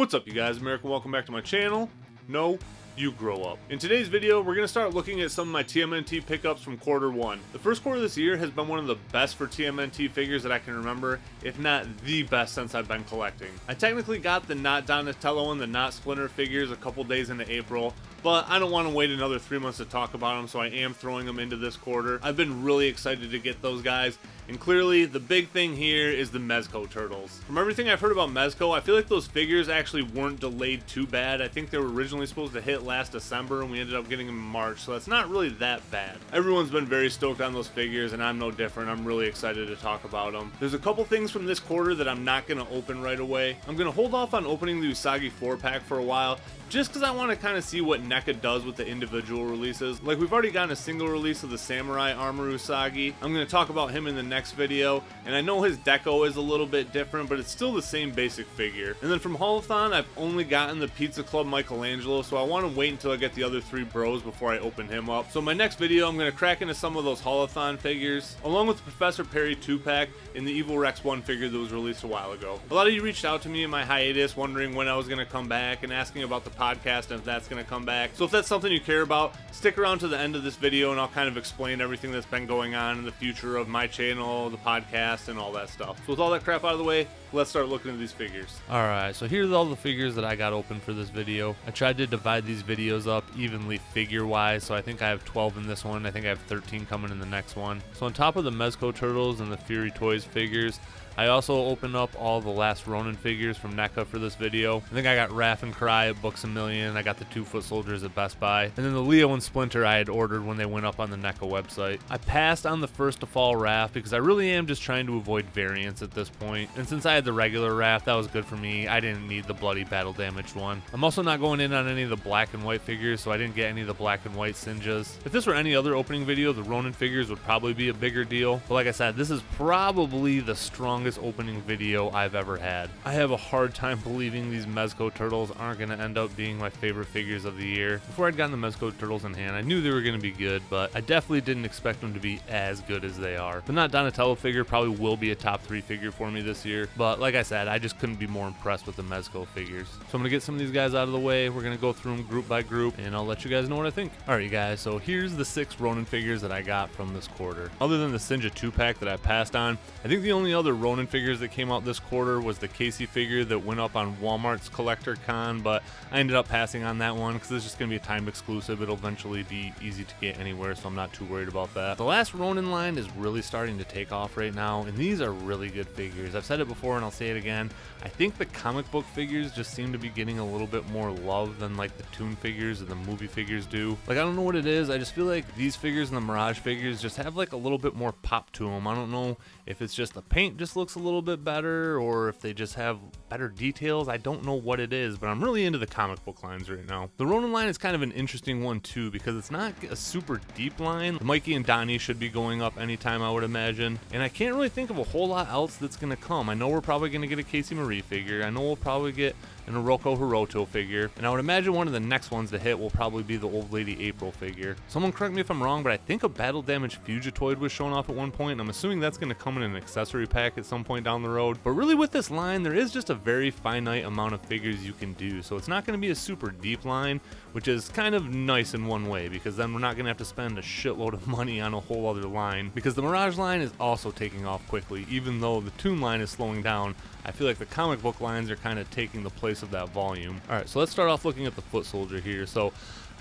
What's up, you guys? America, welcome back to my channel. No, you grow up. In today's video, we're going to start looking at some of my TMNT pickups from quarter one. The first quarter of this year has been one of the best for TMNT figures that I can remember, if not the best since I've been collecting. I technically got the not Donatello and the not Splinter figures a couple days into April, but I don't want to wait another 3 months to talk about them, so I am throwing them into this quarter. I've been really excited to get those guys, and clearly the big thing here is the Mezco turtles. From everything I've heard about Mezco, I feel like those figures actually weren't delayed too bad. I think they were originally supposed to hit last December, and we ended up getting them in March, so that's not really that bad. Everyone's been very stoked on those figures, and I'm no different. I'm really excited to talk about them. There's a couple things from this quarter that I'm not going to open right away. I'm going to hold off on opening the Usagi 4-pack for a while, just because I want to kind of see what NECA does with the individual releases. Like, we've already gotten a single release of the Samurai Armor Usagi. I'm going to talk about him in the next video, and I know his deco is a little bit different, but it's still the same basic figure. And then from Holothon, I've only gotten the Pizza Club Michelangelo, so I want to wait until I get the other three bros before I open him up. So in my next video, I'm going to crack into some of those Holothon figures, along with the Professor Perry 2-pack and the Evil Rex 1 figure that was released a while ago. A lot of you reached out to me in my hiatus, wondering when I was going to come back and asking about the podcast and if that's going to come back. So if that's something you care about, stick around to the end of this video and I'll kind of explain everything that's been going on in the future of my channel, the podcast, and all that stuff. So with all that crap out of the way, let's start looking at these figures. Alright, so here's all the figures that I got open for this video. I tried to divide these videos up evenly figure-wise, so I think I have 12 in this one. I think I have 13 coming in the next one. So on top of the Mezco Turtles and the Fury Toys figures, I also opened up all the last Ronin figures from NECA for this video. I think I got Raph and Karai at Books A Million. I got the 2 Foot Soldiers at Best Buy. And then the Leo and Splinter I had ordered when they went up on the NECA website. I passed on the first to fall Raph because I really am just trying to avoid variants at this point. And since I had the regular Raph, that was good for me. I didn't need the bloody battle damaged one. I'm also not going in on any of the black and white figures, so I didn't get any of the black and white Sinjas. If this were any other opening video, the Ronin figures would probably be a bigger deal. But like I said, this is probably the strongest opening video I've ever had. I have a hard time believing these Mezco Turtles aren't going to end up being my favorite figures of the year. Before I'd gotten the Mezco Turtles in hand, I knew they were going to be good, but I definitely didn't expect them to be as good as they are. The not Donatello figure probably will be a top 3 figure for me this year, but like I said, I just couldn't be more impressed with the Mezco figures. So I'm going to get some of these guys out of the way. We're going to go through them group by group, and I'll let you guys know what I think. Alright, you guys, so here's the 6 Ronin figures that I got from this quarter. Other than the Sinja 2-pack that I passed on, I think the only other Ronin figures that came out this quarter was the Casey figure that went up on Walmart's Collector Con, but I ended up passing on that one because it's just going to be a time exclusive. It'll eventually be easy to get anywhere, so I'm not too worried about that. The last Ronin line is really starting to take off right now, and these are really good figures. I've said it before and I'll say it again. I think the comic book figures just seem to be getting a little bit more love than like the Toon figures or the movie figures do. Like, I don't know what it is. I just feel like these figures and the Mirage figures just have like a little bit more pop to them. I don't know if it's just the paint just looks a little bit better or if they just have better details. I don't know what it is, but I'm really into the comic book lines right now. The Ronin line is kind of an interesting one too because it's not a super deep line. Mikey and Donny should be going up anytime, I would imagine, and I can't really think of a whole lot else that's going to come. I know we're probably going to get a Casey Marie figure. I know we'll probably get an Oroko Hiroto figure, and I would imagine one of the next ones to hit will probably be the Old Lady April figure. Someone correct me if I'm wrong, but I think a Battle Damage Fugitoid was shown off at one point, and I'm assuming that's going to come in an accessory pack at some point down the road. But really with this line, there is just a very finite amount of figures you can do, so it's not going to be a super deep line, which is kind of nice in one way, because then we're not going to have to spend a shitload of money on a whole other line, because the Mirage line is also taking off quickly. Even though the Toon line is slowing down, I feel like the comic book lines are kind of taking the place of that volume. Alright, so let's start off looking at the Foot Soldier here. So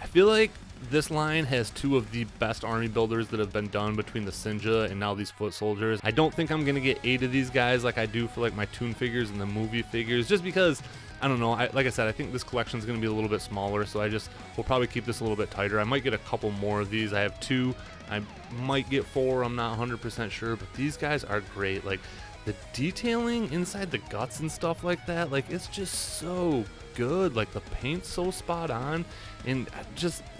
I feel like this line has 2 of the best army builders that have been done between the Sinja and now these Foot Soldiers. I don't think I'm going to get 8 of these guys like I do for like my Toon figures and the movie figures, just because I don't know, like I said, I think this collection is going to be a little bit smaller, so we'll probably keep this a little bit tighter. I might get a couple more of these. I have 2, I might get 4, I'm not 100% sure, but these guys are great. Like, the detailing inside the guts and stuff like that, like, it's just so good. Like, the paint's so spot on, and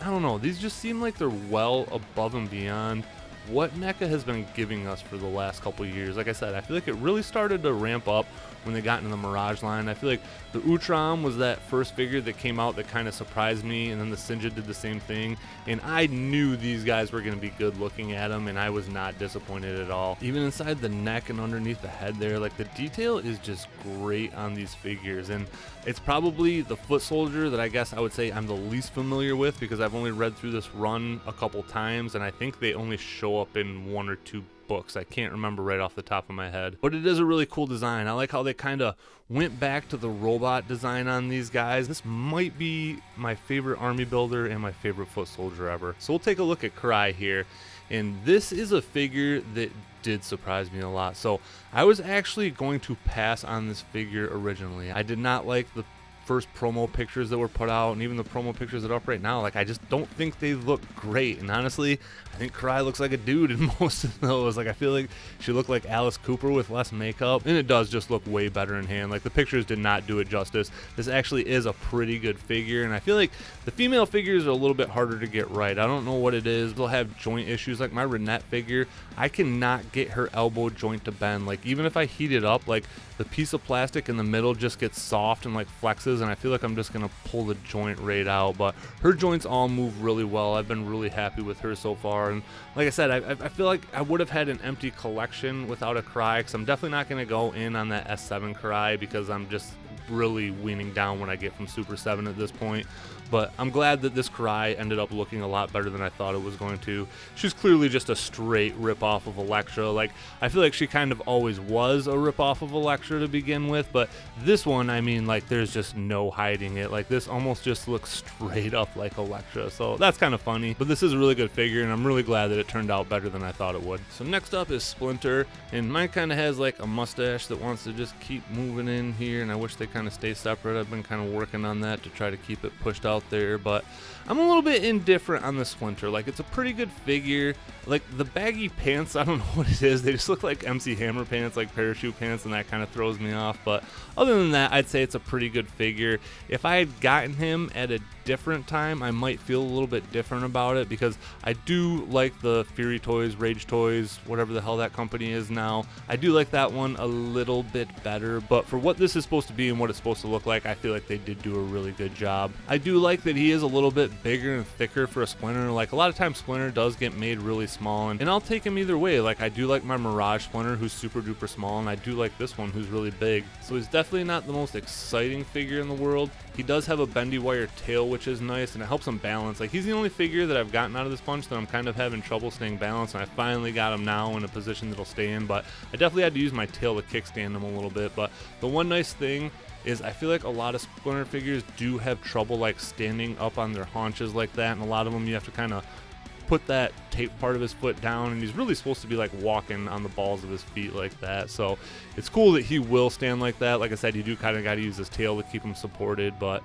I don't know, these just seem like they're well above and beyond what NECA has been giving us for the last couple years. Like I said, I feel like it really started to ramp up when they got into the Mirage line. I feel like the Utram was that first figure that came out that kind of surprised me, and then the Sinja did the same thing, and I knew these guys were going to be good looking at them, and I was not disappointed at all. Even inside the neck and underneath the head there, like the detail is just great on these figures, and it's probably the foot soldier that I guess I would say I'm the least familiar with, because I've only read through this run a couple times, and I think they only show up in 1 or 2 books. I can't remember right off the top of my head, but it is a really cool design. I like how they kind of went back to the robot design on these guys. This might be my favorite army builder and my favorite foot soldier ever. So we'll take a look at Karai here, and this is a figure that did surprise me a lot. So I was actually going to pass on this figure originally. I did not like the first promo pictures that were put out, and even the promo pictures that are up right now. Like, I just don't think they look great, and honestly I think Karai looks like a dude in most of those. Like, I feel like she looked like Alice Cooper with less makeup, and it does just look way better in hand. Like, the pictures did not do it justice. This actually is a pretty good figure, and I feel like the female figures are a little bit harder to get right. I don't know what it is. They'll have joint issues. Like my Renette figure, I cannot get her elbow joint to bend. Like, even if I heat it up, like the piece of plastic in the middle just gets soft and like flexes, and I feel like I'm just gonna pull the joint right out. But her joints all move really well. I've been really happy with her so far, and like I said, I feel like I would have had an empty collection without a Karai, because I'm definitely not gonna go in on that S7 Karai, because I'm just really weaning down when I get from Super 7 at this point. But I'm glad that this Karai ended up looking a lot better than I thought it was going to. She's clearly just a straight rip-off of Elektra. Like, I feel like she kind of always was a rip-off of Elektra to begin with, but this one, I mean, like, there's just no hiding it. Like, this almost just looks straight up like Elektra, so that's kind of funny. But this is a really good figure, and I'm really glad that it turned out better than I thought it would. So next up is Splinter, and mine kind of has like a mustache that wants to just keep moving in here, and I wish they kind of stay separate. I've been kind of working on that to try to keep it pushed out there, but I'm a little bit indifferent on the Splinter. Like, it's a pretty good figure. Like, the baggy pants, I don't know what it is. They just look like MC Hammer pants, like parachute pants, and that kind of throws me off. But other than that, I'd say it's a pretty good figure. If I had gotten him at a different time, I might feel a little bit different about it, because I do like the Fury Toys, Rage Toys, whatever the hell that company is now. I do like that one a little bit better, but for what this is supposed to be and what it's supposed to look like, I feel like they did do a really good job. I do like that he is a little bit bigger and thicker for a Splinter. Like, a lot of times Splinter does get made really small, and I'll take him either way. Like, I do like my Mirage Splinter, who's super duper small, and I do like this one, who's really big. So he's definitely not the most exciting figure in the world. He does have a bendy wire tail, which is nice, and it helps him balance. Like, he's the only figure that I've gotten out of this bunch that I'm kind of having trouble staying balanced, and I finally got him now in a position that'll stay in, but I definitely had to use my tail to kickstand him a little bit. But the one nice thing is I feel like a lot of Splinter figures do have trouble like standing up on their haunches like that, and a lot of them you have to kind of put that tape part of his foot down, and he's really supposed to be like walking on the balls of his feet like that. So it's cool that he will stand like that. Like I said, you do kind of got to use his tail to keep him supported, but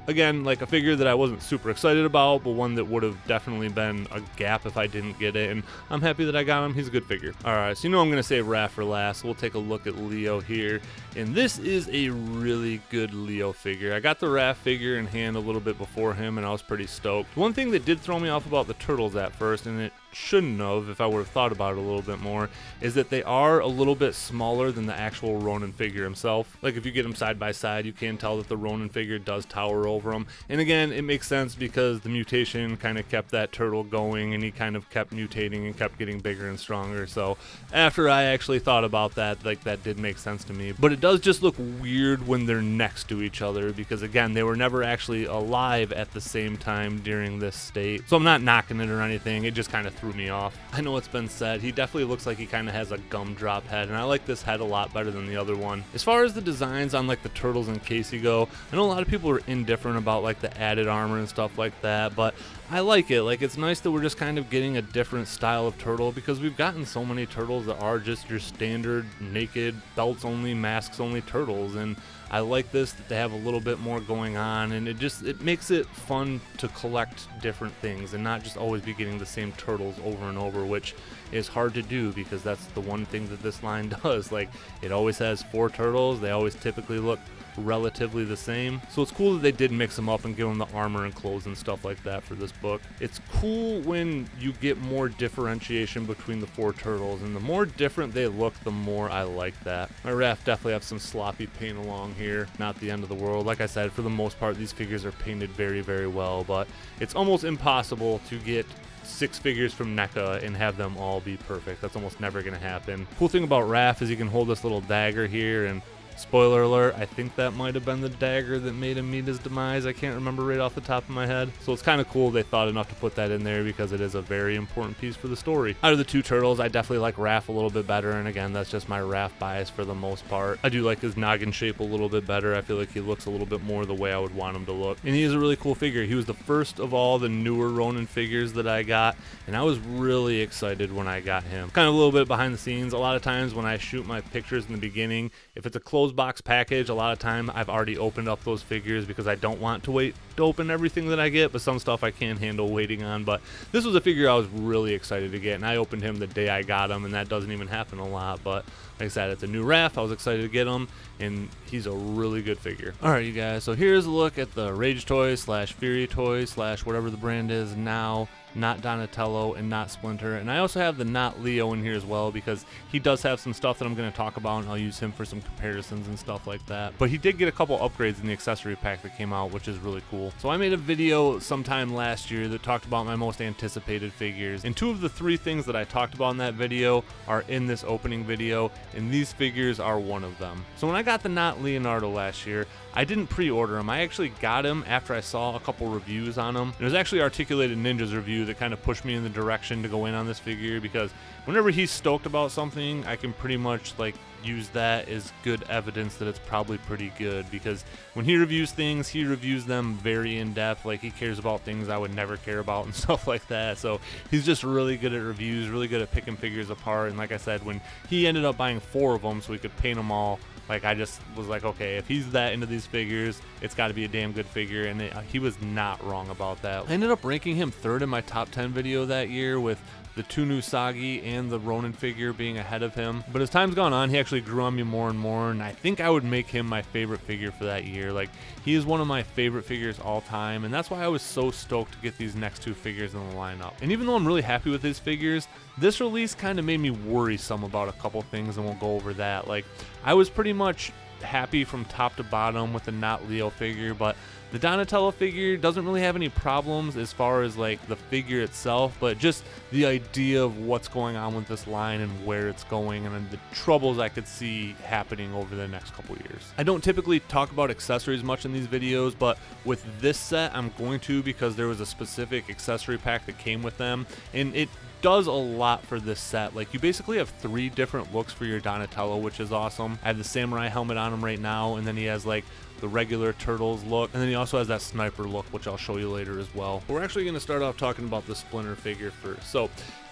again, like a figure that I wasn't super excited about, but one that would have definitely been a gap if I didn't get it, and I'm happy that I got him. He's a good figure. Alright, so you know I'm going to save Raph for last, so we'll take a look at Leo here, and this is a really good Leo figure. I got the Raph figure in hand a little bit before him, and I was pretty stoked. One thing that did throw me off about the turtles at first, and it shouldn't have if I would have thought about it a little bit more, is that they are a little bit smaller than the actual Ronin figure himself. Like, if you get them side by side, you can tell that the Ronin figure does tower over him, and again, it makes sense because the mutation kind of kept that turtle going, and he kind of kept mutating and kept getting bigger and stronger. So after I actually thought about that, like, that did make sense to me. But it does just look weird when they're next to each other, because again, they were never actually alive at the same time during this state. So I'm not knocking it or anything, it just kind of threw me off. I know it's been said, he definitely looks like he kind of has a gumdrop head, and I like this head a lot better than the other one. As far as the designs on like the turtles and Casey go, I know a lot of people are indifferent about like the added armor and stuff like that, but I like it. Like, it's nice that we're just kind of getting a different style of turtle, because we've gotten so many turtles that are just your standard naked belts only, masks only turtles, and I like this that they have a little bit more going on, and it makes it fun to collect different things and not just always be getting the same turtles over and over, which is hard to do because that's the one thing that this line does. Like, it always has 4 turtles. They always typically look relatively the same. So it's cool that they did mix them up and give them the armor and clothes and stuff like that for this book. It's cool when you get more differentiation between the 4 turtles, and the more different they look, the more I like that. My raft definitely have some sloppy paint along here, not the end of the world. Like I said, for the most part, these figures are painted very, very well, but it's almost impossible to get 6 figures from NECA and have them all be perfect. That's almost never going to happen. Cool thing about Raph is he can hold this little dagger here, and spoiler alert, I think that might have been the dagger that made him meet his demise. I can't remember right off the top of my head. So it's kind of cool they thought enough to put that in there because it is a very important piece for the story. Out of the 2 turtles, I definitely like Raph a little bit better, and again, that's just my Raph bias for the most part. I do like his noggin shape a little bit better. I feel like he looks a little bit more the way I would want him to look. And he is a really cool figure. He was the first of all the newer Ronin figures that I got, and I was really excited when I got him. Kind of a little bit behind the scenes. A lot of times when I shoot my pictures in the beginning, if it's a closed box package, a lot of time I've already opened up those figures because I don't want to wait to open everything that I get, but some stuff I can't handle waiting on. But this was a figure I was really excited to get, and I opened him the day I got him, and that doesn't even happen a lot. But like I said, it's a new Raph. I was excited to get him, and he's a really good figure. Alright, you guys, so here's a look at the Rage Toy / Fury Toy / whatever the brand is now. Not Donatello and not Splinter, and I also have the not Leo in here as well because he does have some stuff that I'm going to talk about, and I'll use him for some comparisons and stuff like that. But he did get a couple upgrades in the accessory pack that came out, which is really cool. So I made a video sometime last year that talked about my most anticipated figures, and 2 of the 3 things that I talked about in that video are in this opening video, and these figures are one of them. So when I got the not Leonardo last year, I didn't pre-order him. I actually got him after I saw a couple reviews on him. It was actually Articulated Ninja's review that kind of pushed me in the direction to go in on this figure, because whenever he's stoked about something, I can pretty much like use that as good evidence that it's probably pretty good, because when he reviews things, he reviews them very in depth. Like, he cares about things I would never care about and stuff like that. So he's just really good at reviews, really good at picking figures apart. And like I said, when he ended up buying 4 of them so he could paint them all, like, I just was like, okay, if he's that into these figures, it's got to be a damn good figure, and he was not wrong about that. I ended up ranking him 3rd in my top 10 video that year, with the 2 new Sagi and the Ronin figure being ahead of him. But as time's gone on, he actually grew on me more and more, and I think I would make him my favorite figure for that year. Like, he is one of my favorite figures all time, and that's why I was so stoked to get these next 2 figures in the lineup. And even though I'm really happy with his figures, this release kind of made me worry some about a couple things, and we'll go over that. Like, I was pretty much happy from top to bottom with the not Leo figure, but the Donatello figure doesn't really have any problems as far as like the figure itself, but just the idea of what's going on with this line and where it's going, and the troubles I could see happening over the next couple years. I don't typically talk about accessories much in these videos, but with this set I'm going to, because there was a specific accessory pack that came with them, and it does a lot for this set. Like, you basically have 3 different looks for your Donatello, which is awesome. I have the samurai helmet on him right now, and then he has like the regular Turtles look, and then he also has that sniper look, which I'll show you later as well. We're actually going to start off talking about the Splinter figure first. So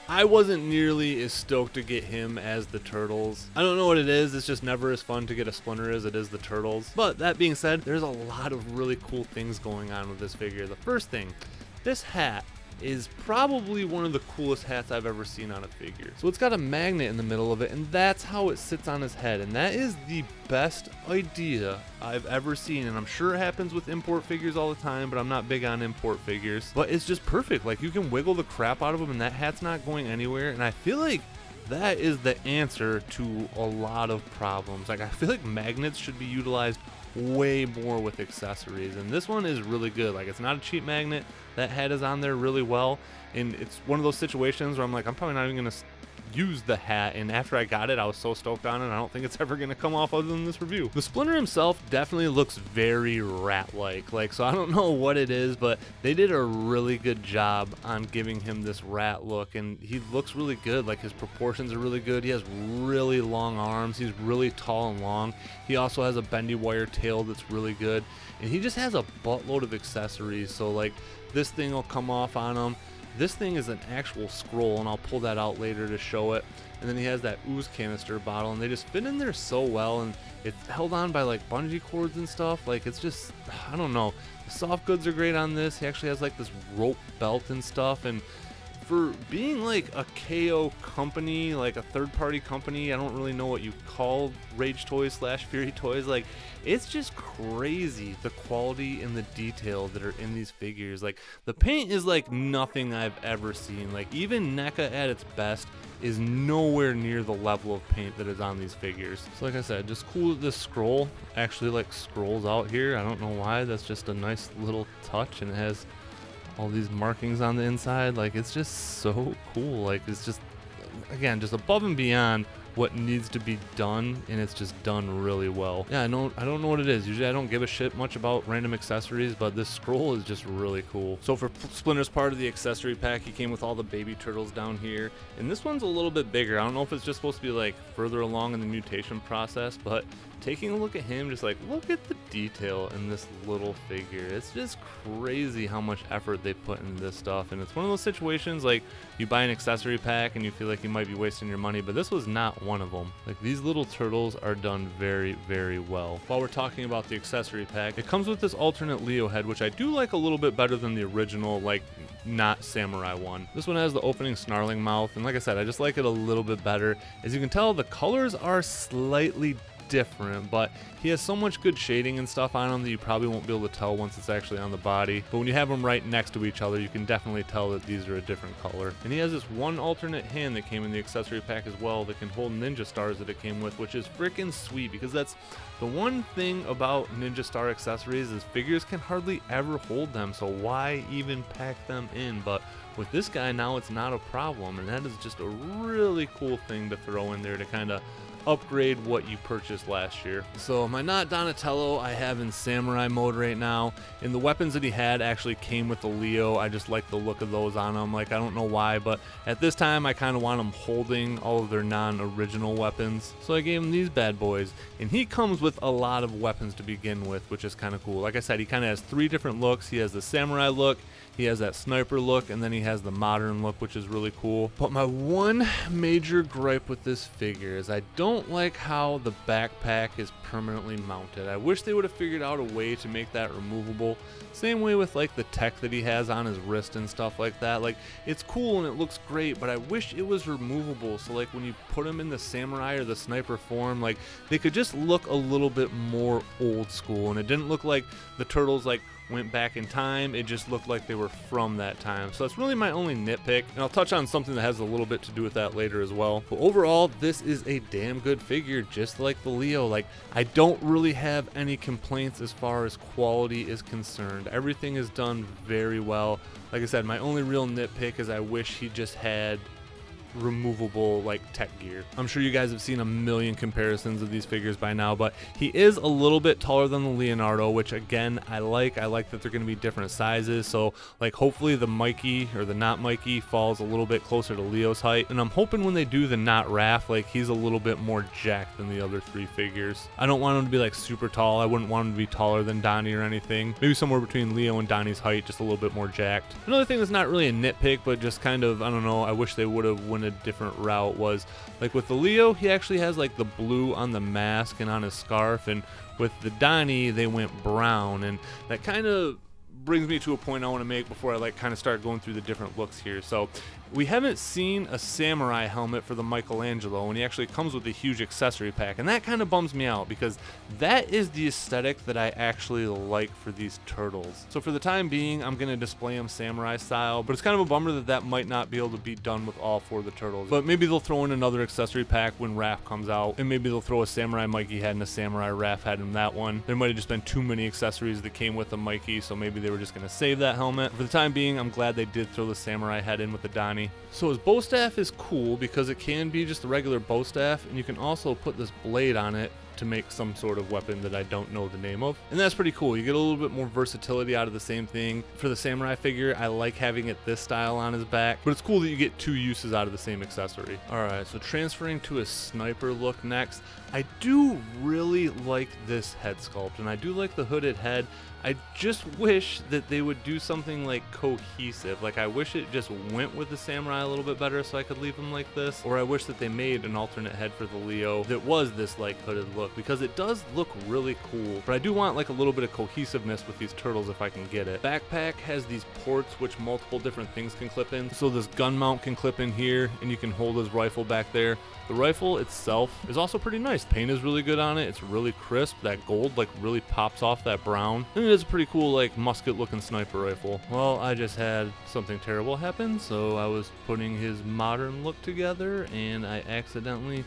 I wasn't nearly as stoked to get him as the Turtles. I don't know what it is, it's just never as fun to get a Splinter as it is the Turtles. But that being said, there's a lot of really cool things going on with this figure. The first thing, this hat is probably one of the coolest hats I've ever seen on a figure. So it's got a magnet in the middle of it, and that's how it sits on his head, and that is the best idea I've ever seen. And I'm sure it happens with import figures all the time, but I'm not big on import figures. But it's just perfect. Like, you can wiggle the crap out of them, and that hat's not going anywhere, and I feel like that is the answer to a lot of problems. Like, I feel like magnets should be utilized way more with accessories, and this one is really good. Like, it's not a cheap magnet. That head is on there really well, and it's one of those situations where I'm like, I'm probably not even gonna use the hat, and after I got it I was so stoked on it, I don't think it's ever gonna come off other than this review. The Splinter himself definitely looks very rat-like, so I don't know what it is, but they did a really good job on giving him this rat look, and he looks really good. Like, his proportions are really good. He has really long arms, he's really tall and long. He also has a bendy wire tail that's really good, and he just has a buttload of accessories. So like, this thing will come off on him. This thing is an actual scroll, and I'll pull that out later to show it. And then he has that ooze canister bottle, and they just fit in there so well, and it's held on by like bungee cords and stuff. Like, it's just, I don't know. The soft goods are great on this. He actually has like this rope belt and stuff, and for being like a KO company, like a third-party company, I don't really know what you call Rage Toys / Fury Toys, like it's just crazy the quality and the detail that are in these figures. Like the paint is like nothing I've ever seen. Like even NECA at its best is nowhere near the level of paint that is on these figures. So like I said, just cool that this scroll actually like scrolls out here. I don't know why, that's just a nice little touch, and it has all these markings on the inside. Like it's just so cool. Like it's just, again, just above and beyond what needs to be done, and it's just done really well. Yeah, I don't know what it is. Usually I don't give a shit much about random accessories, but this scroll is just really cool. So for Splinter's part of the accessory pack, he came with all the baby turtles down here, and this one's a little bit bigger. I don't know if it's just supposed to be like further along in the mutation process, but taking a look at him, just like look at the detail in this little figure. It's just crazy how much effort they put into this stuff, and it's one of those situations like you buy an accessory pack and you feel like you might be wasting your money, but this was not one of them. Like these little turtles are done very, very well. While we're talking about the accessory pack, it comes with this alternate Leo head, which I do like a little bit better than the original, like not samurai one. This one has the opening snarling mouth, and like I said, I just like it a little bit better. As you can tell, the colors are slightly different, but he has so much good shading and stuff on him that you probably won't be able to tell once it's actually on the body. But when you have them right next to each other, you can definitely tell that these are a different color. And he has this one alternate hand that came in the accessory pack as well that can hold ninja stars that it came with, which is freaking sweet, because that's the one thing about ninja star accessories is figures can hardly ever hold them, so why even pack them in? But with this guy now it's not a problem, and that is just a really cool thing to throw in there to kind of upgrade what you purchased last year. So my not Donatello I have in samurai mode right now, and the weapons that he had actually came with the Leo. I just like the look of those on him. Like I don't know why, but at this time I kind of want him holding all of their non-original weapons, so I gave him these bad boys, and he comes with a lot of weapons to begin with, which is kind of cool. Like I said, he kind of has 3 different looks. He has the samurai look, he has that sniper look, and then he has the modern look, which is really cool. But my one major gripe with this figure is I don't like how the backpack is permanently mounted. I wish they would have figured out a way to make that removable. Same way with like the tech that he has on his wrist and stuff like that. Like it's cool and it looks great, but I wish it was removable, so like when you put him in the samurai or the sniper form, like they could just look a little bit more old school, and it didn't look like the turtles like went back in time. It just looked like they were from that time. So that's really my only nitpick, and I'll touch on something that has a little bit to do with that later as well. But overall, this is a damn good figure, just like the Leo. Like I don't really have any complaints as far as quality is concerned. Everything is done very well. Like I said, my only real nitpick is I wish he just had removable like tech gear. I'm sure you guys have seen a million comparisons of these figures by now, but he is a little bit taller than the Leonardo, which again I like that they're going to be different sizes, so like hopefully the Mikey or the not Mikey falls a little bit closer to Leo's height, and I'm hoping when they do the not Raph, like he's a little bit more jacked than the other 3 figures. I don't want him to be like super tall. I wouldn't want him to be taller than Donny or anything. Maybe somewhere between Leo and Donny's height, just a little bit more jacked. Another thing that's not really a nitpick, but just kind of, I don't know, I wish they would have went a different route, was like with the Leo, he actually has like the blue on the mask and on his scarf, and with the Donny they went brown, and that kind of brings me to a point I want to make before I like kind of start going through the different looks here. So we haven't seen a samurai helmet for the Michelangelo, and he actually comes with a huge accessory pack, and that kind of bums me out because that is the aesthetic that I actually like for these turtles. So for the time being, I'm going to display them samurai style, but it's kind of a bummer that that might not be able to be done with all 4 of the turtles. But maybe they'll throw in another accessory pack when Raph comes out, and maybe they'll throw a samurai Mikey head and a samurai Raph head in that one. There might have just been too many accessories that came with the Mikey, so maybe they were just going to save that helmet. For the time being, I'm glad they did throw the samurai head in with the Donny. So his bow staff is cool because it can be just a regular bow staff, and you can also put this blade on it to make some sort of weapon that I don't know the name of, and that's pretty cool. You get a little bit more versatility out of the same thing. For the samurai figure, I like having it this style on his back, but it's cool that you get 2 uses out of the same accessory. Alright, so transferring to a sniper look next. I do really like this head sculpt, and I do like the hooded head. I just wish that they would do something like cohesive. Like, I wish it just went with the samurai a little bit better so I could leave him like this. Or I wish that they made an alternate head for the Leo that was this like hooded look, because it does look really cool. But I do want like a little bit of cohesiveness with these turtles if I can get it. Backpack has these ports which multiple different things can clip in. So this gun mount can clip in here, and you can hold his rifle back there. The rifle itself is also pretty nice. Paint is really good on it. It's really crisp. That gold like really pops off that brown. And it is a pretty cool like musket looking sniper rifle. Well, I just had something terrible happen. So I was putting his modern look together and I accidentally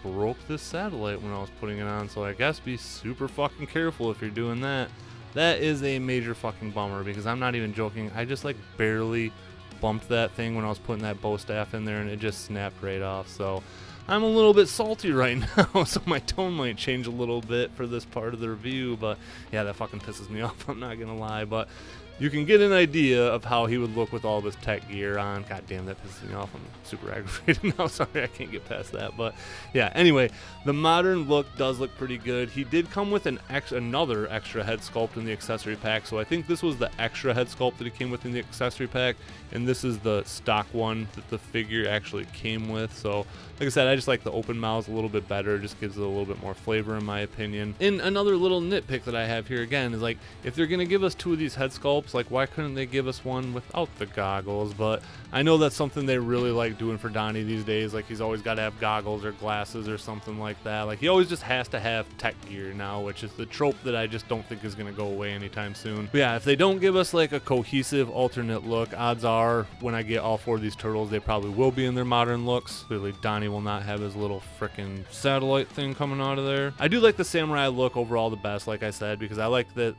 broke this satellite when I was putting it on. So I guess be super fucking careful if you're doing that. That is a major fucking bummer, because I'm not even joking. I just like barely bumped that thing when I was putting that bow staff in there and it just snapped right off. So I'm a little bit salty right now, so my tone might change a little bit for this part of the review, but yeah, that fucking pisses me off, I'm not gonna lie. But you can get an idea of how he would look with all of his tech gear on. God damn, that pisses me off. I'm super aggravated now. Sorry, I can't get past that. But yeah, anyway, the modern look does look pretty good. He did come with another extra head sculpt in the accessory pack. So I think this was the extra head sculpt that he came with in the accessory pack, and this is the stock one that the figure actually came with. So like I said, I just like the open mouths a little bit better. It just gives it a little bit more flavor in my opinion. And another little nitpick that I have here again is like, if they're gonna give us two of these head sculpts, like why couldn't they give us one without the goggles? But I know that's something they really like doing for Donny these days. Like, he's always got to have goggles or glasses or something like that. Like, he always just has to have tech gear now, which is the trope that I just don't think is going to go away anytime soon. But yeah, if they don't give us like a cohesive alternate look, odds are when I get all four of these turtles, they probably will be in their modern looks. Clearly Donny will not have his little frickin' satellite thing coming out of there. I do like the samurai look overall the best, like I said, because I like the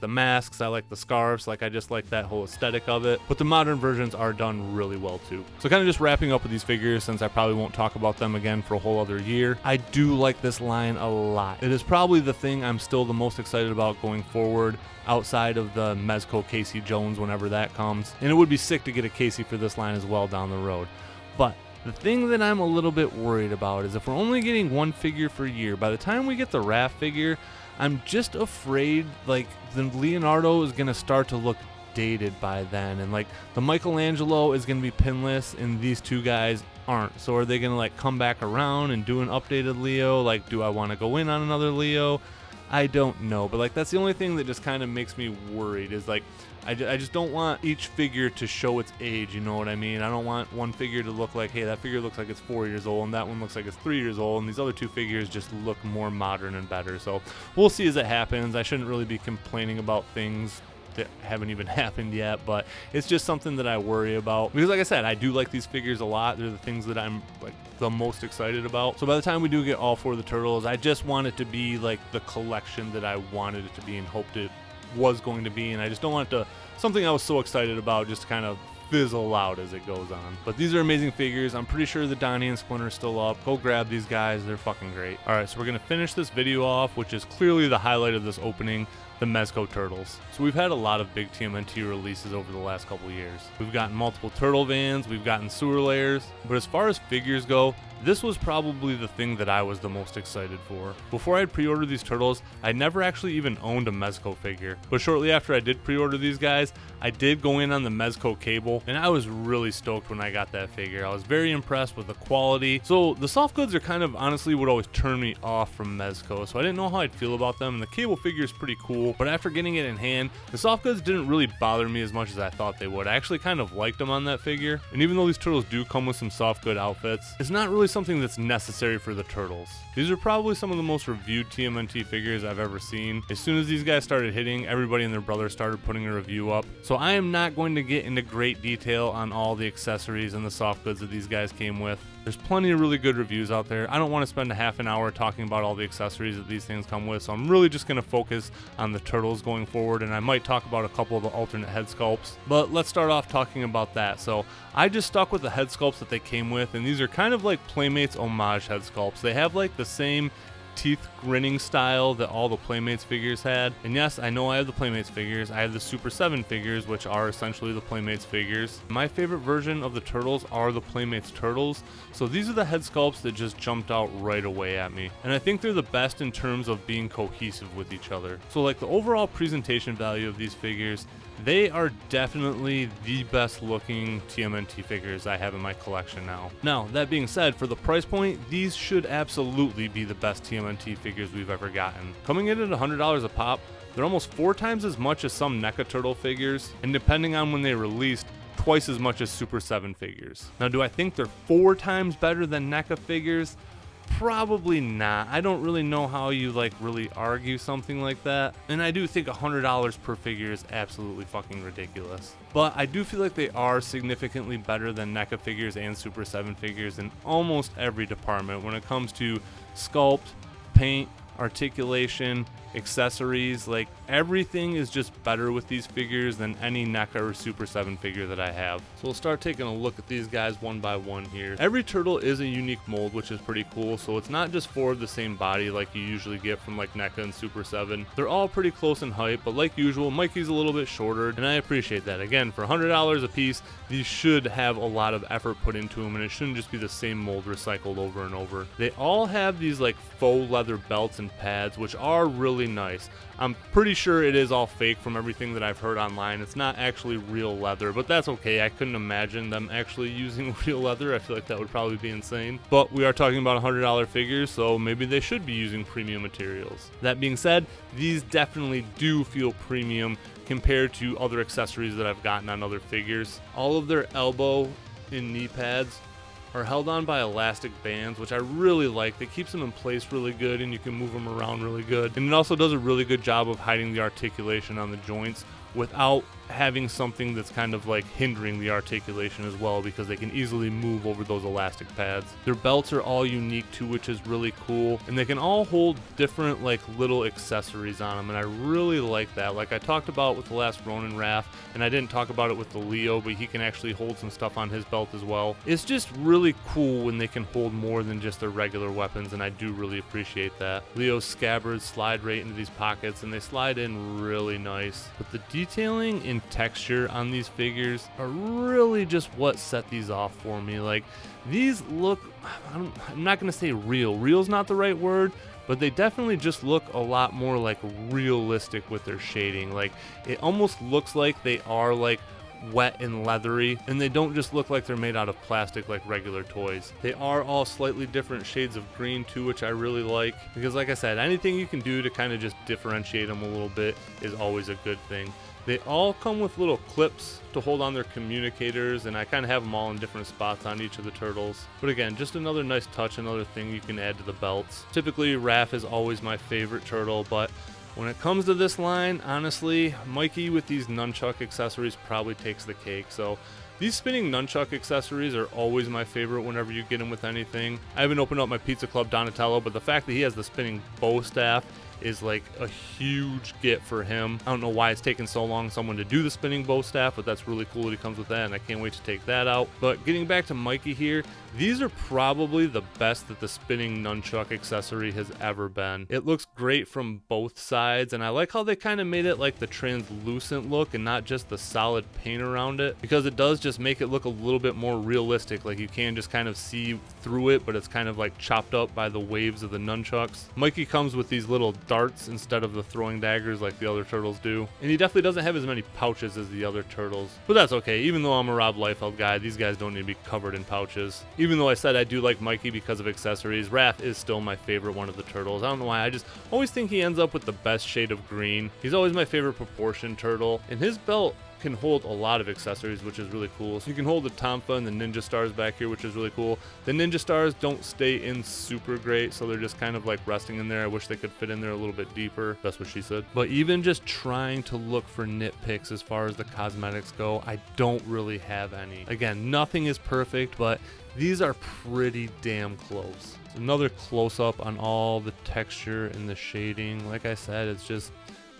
masks, I like the scarves, like I just like that whole aesthetic of it. But the modern versions are done really well too. So kind of just wrapping up with these figures, since I probably won't talk about them again for a whole other year. I do like this line a lot. It is probably the thing I'm still the most excited about going forward, outside of the Mezco Casey Jones whenever that comes. And it would be sick to get a Casey for this line as well down the road. But the thing that I'm a little bit worried about is if we're only getting one figure per year, by the time we get the Raph figure, I'm just afraid like the Leonardo is going to start to look dated by then, and like the Michelangelo is going to be pinless and these two guys aren't. So are they going to like come back around and do an updated Leo? Like, do I want to go in on another Leo? I don't know, but like that's the only thing that just kind of makes me worried, is like I just don't want each figure to show its age, you know what I mean? I don't want one figure to look like, hey, that figure looks like it's 4 years old, and that one looks like it's 3 years old, and these other two figures just look more modern and better. So we'll see as it happens. I shouldn't really be complaining about things that haven't even happened yet, but it's just something that I worry about, because like I said, I do like these figures a lot. They're the things that I'm like the most excited about. So by the time we do get all four of the turtles, I just want it to be like the collection that I wanted it to be and hoped it was going to be, and I just don't want it to something I was so excited about just kind of fizzle out as it goes on. But these are amazing figures. I'm pretty sure the Donny and Splinter is still up. Go grab these guys, they're fucking great. Alright, so we're gonna finish this video off, which is clearly the highlight of this opening, the Mezco Turtles. So we've had a lot of big TMNT releases over the last couple years. We've gotten multiple turtle vans, we've gotten sewer layers, but as far as figures go, this was probably the thing that I was the most excited for. Before I had pre-ordered these turtles, I never actually even owned a Mezco figure. But shortly after I did pre-order these guys, I did go in on the Mezco cable, and I was really stoked when I got that figure. I was very impressed with the quality. So the soft goods are kind of honestly what always turned me off from Mezco, so I didn't know how I'd feel about them, and the cable figure is pretty cool, but after getting it in hand, the soft goods didn't really bother me as much as I thought they would. I actually kind of liked them on that figure, and even though these turtles do come with some soft good outfits, it's not really something that's necessary for the turtles. These are probably some of the most reviewed TMNT figures I've ever seen. As soon as these guys started hitting, everybody and their brother started putting a review up. So I am not going to get into great detail on all the accessories and the soft goods that these guys came with. There's plenty of really good reviews out there. I don't want to spend a half an hour talking about all the accessories that these things come with, so I'm really just going to focus on the turtles going forward, and I might talk about a couple of the alternate head sculpts. But let's start off talking about that. So I just stuck with the head sculpts that they came with, and these are kind of like Playmates homage head sculpts. They have like the same teeth grinning style that all the Playmates figures had. And yes, I know I have the Playmates figures. I have the Super 7 figures, which are essentially the Playmates figures. My favorite version of the turtles are the Playmates turtles. So these are the head sculpts that just jumped out right away at me. And I think they're the best in terms of being cohesive with each other. So like the overall presentation value of these figures, they are definitely the best looking TMNT figures I have in my collection now. Now, that being said, for the price point, these should absolutely be the best TMNT figures we've ever gotten. Coming in at $100 a pop, they're almost 4 times as much as some NECA Turtle figures, and depending on when they released, twice as much as Super 7 figures. Now, do I think they're 4 times better than NECA figures? Probably not. I don't really know how you like really argue something like that. And I do think $100 per figure is absolutely fucking ridiculous. But I do feel like they are significantly better than NECA figures and Super 7 figures in almost every department when it comes to sculpt, paint, articulation, accessories. Like everything is just better with these figures than any NECA or Super 7 figure that I have. So we'll start taking a look at these guys one by one here. Every turtle is a unique mold, which is pretty cool. So it's not just 4 of the same body like you usually get from like NECA and Super 7. They're all pretty close in height, but like usual, Mikey's a little bit shorter, and I appreciate that. Again, for $100 a piece, these should have a lot of effort put into them, and it shouldn't just be the same mold recycled over and over. They all have these like faux leather belts and pads, which are really nice. I'm pretty sure it is all fake from everything that I've heard online. It's not actually real leather, but that's okay. I couldn't imagine them actually using real leather. I feel like that would probably be insane. But we are talking about $100 figures, so maybe they should be using premium materials. That being said, these definitely do feel premium compared to other accessories that I've gotten on other figures. All of their elbow and knee pads are held on by elastic bands, which I really like. That keeps them in place really good, and you can move them around really good. And it also does a really good job of hiding the articulation on the joints without having something that's kind of like hindering the articulation as well, because they can easily move over those elastic pads. Their belts are all unique too, which is really cool, and they can all hold different like little accessories on them, and I really like that. Like I talked about with the last Ronin Raph, and I didn't talk about it with the Leo, but he can actually hold some stuff on his belt as well. It's just really cool when they can hold more than just their regular weapons, and I do really appreciate that. Leo's scabbards slide right into these pockets, and they slide in really nice. But the detailing and texture on these figures are really just what set these off for me. Like these look, I'm not gonna say real. Real's not the right word, but they definitely just look a lot more like realistic with their shading. Like it almost looks like they are like wet and leathery, and they don't just look like they're made out of plastic like regular toys. They are all slightly different shades of green too, which I really like, because like I said, anything you can do to kind of just differentiate them a little bit is always a good thing. They all come with little clips to hold on their communicators, and I kind of have them all in different spots on each of the turtles. But again, just another nice touch, another thing you can add to the belts. Typically, Raph is always my favorite turtle, but when it comes to this line, honestly, Mikey with these nunchuck accessories probably takes the cake. So these spinning nunchuck accessories are always my favorite whenever you get them with anything. I haven't opened up my Pizza Club Donatello, but the fact that he has the spinning bow staff is like a huge get for him. I don't know why it's taken so long someone to do the spinning bow staff, but that's really cool that he comes with that, and I can't wait to take that out. But getting back to Mikey here, these are probably the best that the spinning nunchuck accessory has ever been. It looks great from both sides, and I like how they kind of made it like the translucent look and not just the solid paint around it, because it does just make it look a little bit more realistic. Like you can just kind of see through it, but it's kind of like chopped up by the waves of the nunchucks. Mikey comes with these little darts instead of the throwing daggers like the other turtles do, and he definitely doesn't have as many pouches as the other turtles, but that's okay. Even though I'm a Rob Liefeld guy, these guys don't need to be covered in pouches. Even though I said I do like Mikey because of accessories, Raph is still my favorite one of the turtles. I don't know why, I just always think he ends up with the best shade of green. He's always my favorite proportion turtle, and his belt can hold a lot of accessories, which is really cool. So you can hold the Tonfa and the Ninja Stars back here, which is really cool. The Ninja Stars don't stay in super great, so they're just kind of like resting in there. I wish they could fit in there a little bit deeper. That's what she said. But even just trying to look for nitpicks as far as the cosmetics go, I don't really have any. Again, nothing is perfect, but these are pretty damn close. Another close-up on all the texture and the shading. Like I said, it's just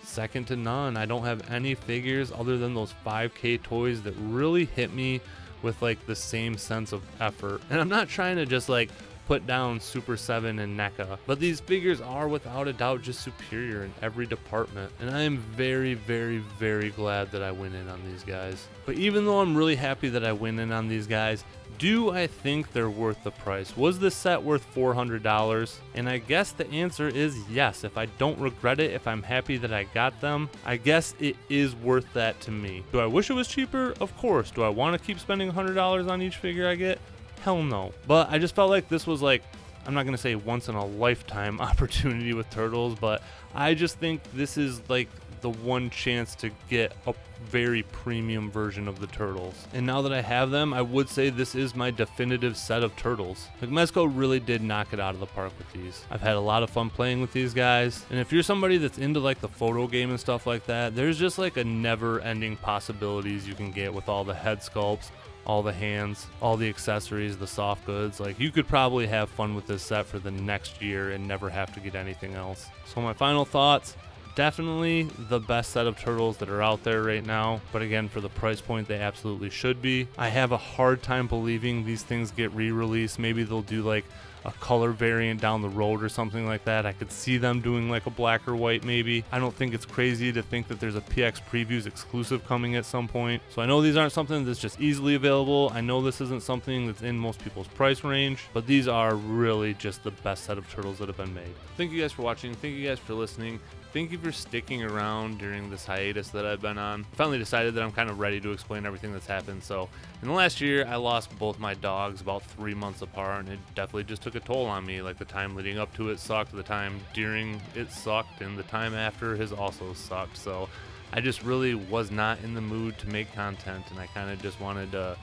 second to none. I don't have any figures other than those 5K toys that really hit me with like the same sense of effort. And I'm not trying to just like put down Super 7 and NECA, but these figures are without a doubt just superior in every department, and I am very, very, very glad that I went in on these guys. But even though I'm really happy that I went in on these guys, do I think they're worth the price? Was this set worth $400? And I guess the answer is yes. If I don't regret it, if I'm happy that I got them, I guess it is worth that to me. Do I wish it was cheaper? Of course. Do I want to keep spending $100 on each figure I get? Hell no. But I just felt like this was like, I'm not going to say once in a lifetime opportunity with Turtles, but I just think this is like the one chance to get a very premium version of the Turtles. And now that I have them, I would say this is my definitive set of Turtles. Like, Mezco really did knock it out of the park with these. I've had a lot of fun playing with these guys, and if you're somebody that's into like the photo game and stuff like that, there's just like a never-ending possibilities you can get with all the head sculpts, all the hands, all the accessories, the soft goods. Like, you could probably have fun with this set for the next year and never have to get anything else. So my final thoughts: definitely the best set of Turtles that are out there right now, but again, for the price point, they absolutely should be. I have a hard time believing these things get re-released. Maybe they'll do like a color variant down the road or something like that. I could see them doing like a black or white maybe. I don't think it's crazy to think that there's a PX Previews exclusive coming at some point. So I know these aren't something that's just easily available. I know this isn't something that's in most people's price range, but these are really just the best set of Turtles that have been made. Thank you guys for watching. Thank you guys for listening. Thank you for sticking around during this hiatus that I've been on. I finally decided that I'm kind of ready to explain everything that's happened. So in the last year, I lost both my dogs about 3 months apart, and it definitely just took a toll on me. Like, the time leading up to it sucked, the time during it sucked, and the time after has also sucked. So I just really was not in the mood to make content, and I kind of just wanted to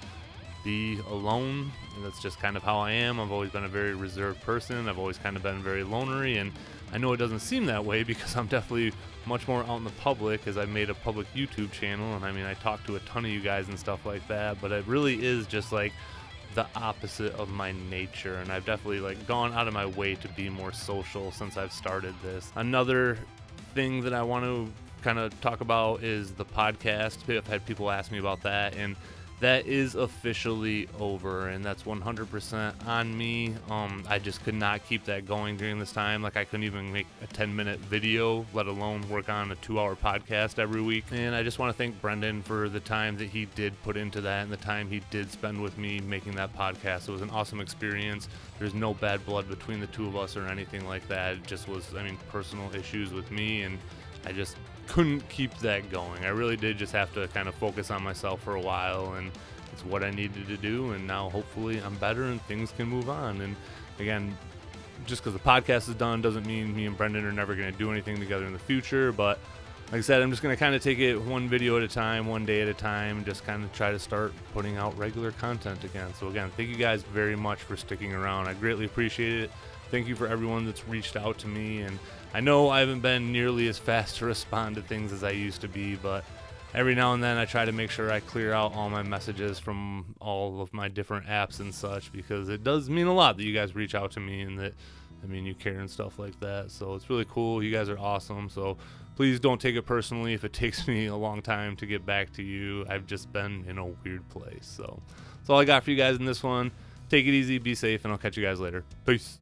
be alone, and that's just kind of how I am. I've always been a very reserved person. I've always kind of been very lonery, and I know it doesn't seem that way because I'm definitely much more out in the public, as I made a public YouTube channel, and I mean, I talk to a ton of you guys and stuff like that, but it really is just like the opposite of my nature, and I've definitely like gone out of my way to be more social since I've started this. Another thing that I want to kind of talk about is the podcast. I've had people ask me about that, and that is officially over, and that's 100% on me. I just could not keep that going during this time. Like, I couldn't even make a 10-minute video, let alone work on a 2-hour podcast every week. And I just want to thank Brendan for the time that he did put into that and the time he did spend with me making that podcast. It was an awesome experience. There's no bad blood between the two of us or anything like that. It just was, I mean, personal issues with me, and I just couldn't keep that going. I really did just have to kind of focus on myself for a while, and it's what I needed to do, and now hopefully I'm better and things can move on. And again, just because the podcast is done doesn't mean me and Brendan are never going to do anything together in the future, but like I said, I'm just going to kind of take it one video at a time, one day at a time, and just kind of try to start putting out regular content again. So again, thank you guys very much for sticking around. I greatly appreciate it. Thank you for everyone that's reached out to me, and I know I haven't been nearly as fast to respond to things as I used to be, but every now and then I try to make sure I clear out all my messages from all of my different apps and such, because it does mean a lot that you guys reach out to me and that, I mean, you care and stuff like that. So it's really cool. You guys are awesome. So please don't take it personally if it takes me a long time to get back to you. I've just been in a weird place. So that's all I got for you guys in this one. Take it easy, be safe, and I'll catch you guys later. Peace.